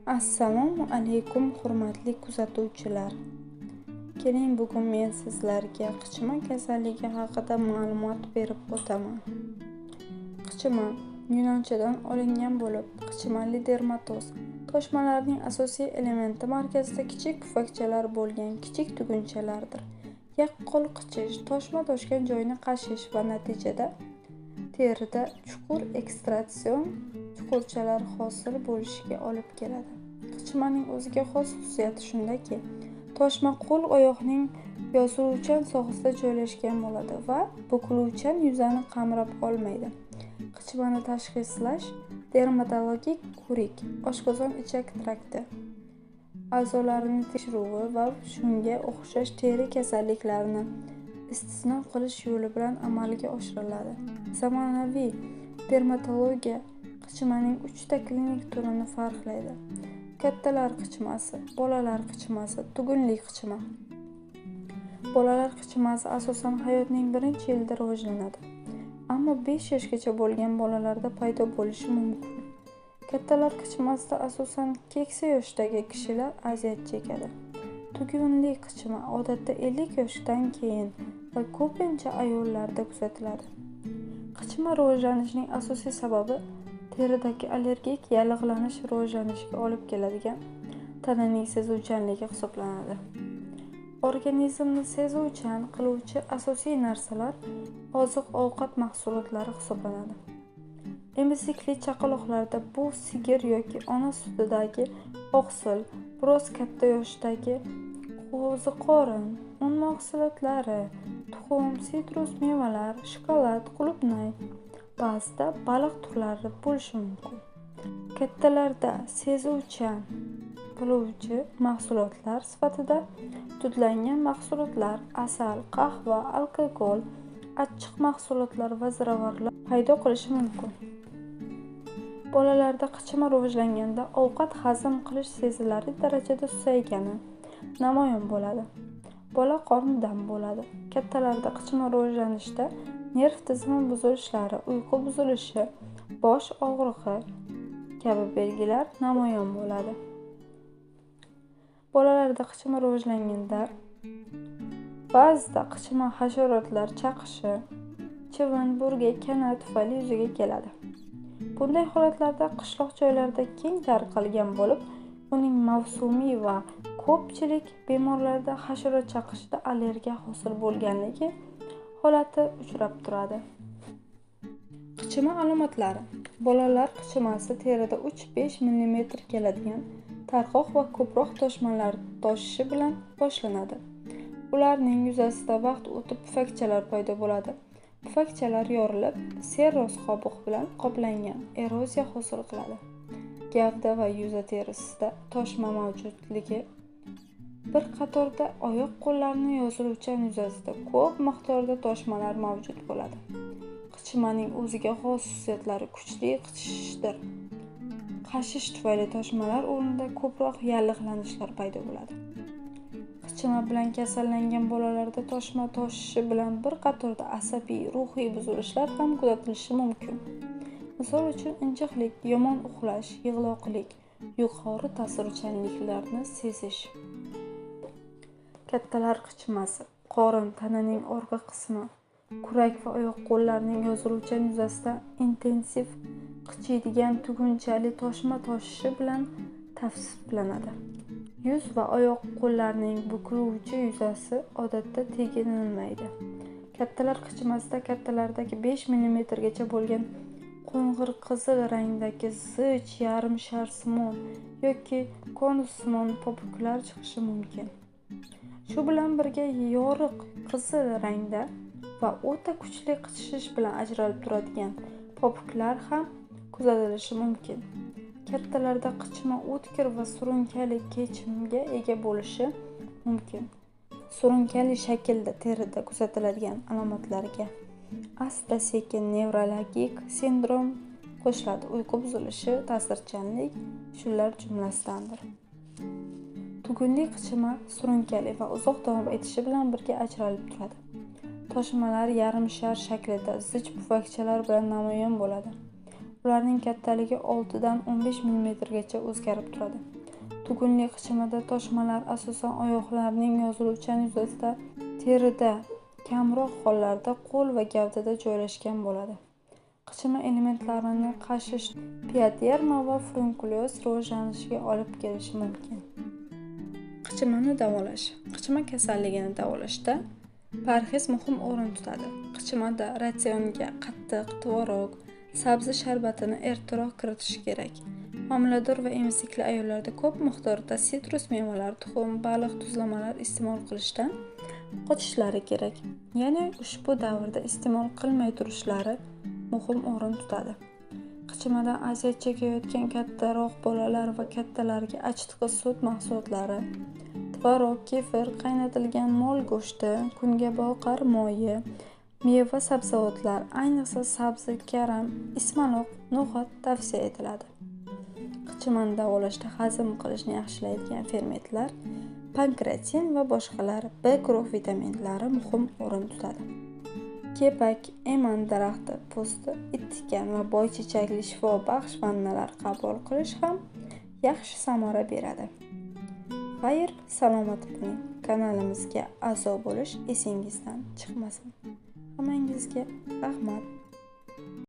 Assalomu alaykum hurmatli kuzatuvchilar. Keling, bugun men sizlarga qichima kasalligi haqida ma'lumot berib o'taman. Qichima yunonchadan olingan bo'lib, qichimali dermatoz toshmalarning asosiy elementi markazida kichik pufakchalar bo'lgan kichik tugunchalardir. Yaqqol qichish toshma toshgan joyni qashish va natijada terida chuqur ekstraksion chuqurchalar hosil bo'lishiga olib keladi. Qichimaning o'ziga xos xususiyati shundaki, toshma qo'l-oyoqning yozuvchan sohasida joylashgan bo'ladi va bukiluvchan yuzani qamrab olmaydi. Qichimani tashxislash dermatologik ko'rik, oshqozon ichak trakti a'zolarining tekshiruvi va shunga o'xshash teri kasalliklarini istisno qilish yo'li bilan amalga oshiriladi. Zamonaviy dermatologiya qichimaning 3 ta klinik turini farqlaydi. Kattalar qichimasi, bolalar qichimasi, tugunli qichima. Bolalar qichimasi asosan hayotning birinchi yilida rivojlanadi, ammo 5 yoshgacha bo'lgan bolalarda paydo bo'lishi mumkin. Kattalar qichimasida asosan keksa yoshdagi kishilar aziyat chekadi. Tugunli qichima odatda 50 yoshdan keyin va ko'pincha ayollarda kuzatiladi. Qichima rivojlanishining asosiy sababi teridagi allergik yallig'lanish rivojlanishiga olib keladigan tananing sezuvchanligi hisoblanadi. Organizmni sezuvchan qiluvchi asosiy narsalar oziq-ovqat mahsulotlari hisoblanadi. Emizikli chaqaloqlarda bu sigir yoki ona sutidagi oqsil, biroz katta yoshdagi qo'ziqorin, un mahsulotlari, tuxum, sitrus mevalar, shokolad, qulupnay, ba'zida baliq turlari bo'lishi mumkin. Kattalarda sezuvchan qiluvchi mahsulotlar sifatida dudlangan mahsulotlar, asal, qahva, alkogol, achchiq mahsulotlar va ziravorlar paydo qilishi mumkin. Bolalarda qichima rivojlanganda ovqat hazm qilish sezilarli darajada susaygani namoyon bo'ladi. Bola qorni dam bo'ladi. Kattalarda qichima rivojlanishda nerv tizimi buzilishlari, uyqu buzilishi, bosh og'rig'i kabi belgilar namoyon bo'ladi. Bolalarda qichima rivojlanganda ba'zida qichima hasharotlar chaqishi, chivin, burga, kana tufayli yuzaga keladi. Bunday holatlarda qishloq joylarda keng tarqalgan bo'lib, uning mavsumiy va ko'pchilik bemorlarda hasharot chaqishida allergiya hosil bo'lganligi holati uchrab turadi. Qichima alomatlari. Bolalar qichimasi terida 3-5 mm keladigan tarqoq va ko'proq toshmalar toshishi bilan boshlanadi. Ularning yuzasida vaqt o'tib pufakchalar paydo bo'ladi. Pufakchalar yorilib, serroz qobiq bilan qoplangan eroziya hosil qiladi. Gavda va yuza terisida toshma mavjudligi bir qatorda oyoq-qo'llarning yoziluvchan yuzasida ko'p miqdorda toshmalar mavjud bo'ladi. Qichimaning o'ziga xos xususiyatlari kuchli qishishdir. Qashish tufayli toshmalar o'rnida ko'proq yallig'lanishlar paydo bo'ladi. Qichima bilan kasallangan bolalarda toshma toshishi bilan bir qatorda asabiy, ruhiy buzilishlar ham kuzatilishi mumkin. Misol uchun injiqlik, yomon uxlash, yig'loqlik, yuqori ta'sirchanliklarni sezish. Kattalar qichimasi, qorin, tananing orqa qismi, kurak va oyoq-qo'llarning yoziluvchan yuzasida intensiv qichiydigan tugunchali toshma toshishi bilan tavsiflanadi. Yuz va oyoq-qo'llarning bukiluvchi yuzasi odatda teginilmaydi. Kattalar qichimasida kattalardagi 5 mm gacha bo'lgan qo'ng'ir qizil rangdagi zich, yarim sharsimon yoki konussimon popuklar chiqishi mumkin. Shu bilan birga yoriq qizil rangda va o'ta kuchli qichishish bilan ajralib turadigan popuklar ham kuzatilishi mumkin. Kattalarda qichima o'tkir va surunkali kechimga ega bo'lishi mumkin. Surunkali shaklda terida kuzatiladigan alomatlarga asta-sekin nevrologik sindrom qo'shiladi. Uyqu buzilishi, ta'sirchanlik shular jumlasidandir. Tugunli qichima surunkali va uzoq davom etishi bilan birga ajralib turadi. Toshmalar yarim shar shaklida zich pufakchalar bilan namoyon bo'ladi. Ularning kattaligi 6 dan 15 mm gacha o'zgarib turadi. Tugunli qichimada toshmalar asosan oyoqlarning yoziluvchan yuzasida, terida, kamroq hollarda qo'l va gavdada joylashgan bo'ladi. Qichima elementlarini qashish pioderma va furunkulyoz rivojlanishiga olib kelishi mumkin. Qichimani davolash. Qichima kasalligini davolashda parhez muhim o'rin tutadi. Qichimada ratsionga qattiq, tvorog, sabzi sharbatini ertaroq kiritish kerak. Homilador va emizikli ayollarda ko'p miqdorda sitrus mevalar, tuxum, baliq tuzlamalar iste'mol qilishdan qochishlari kerak. Ya'ni ushbu davrda iste'mol qilmay turishlari muhim o'rin tutadi. Qichimadan aziyat chekayotgan kattaroq bolalar va kattalarga achitqi sut mahsulotlari, tvorog, kefir, qaynatilgan mol go'shti, kungaboqar moyi, meva sabzavotlar, ayniqsa sabzi, karam, ismaloq, no'xat tavsiya etiladi. Qichimani davolashda hazm qilishni yaxshilaydigan fermentlar, pankreatin va boshqalar B guruh vitaminlari muhim o'rin tutadi. Kepak, eman daraxti po'sti, ittikan va boychechakli shifobaxsh vannalar qabul qilish ham yaxshi samara beradi. Xayr, salomat bo'ling. Kanalimizga a'zo bo'lish esingizdan chiqmasin. Hammangizga rahmat.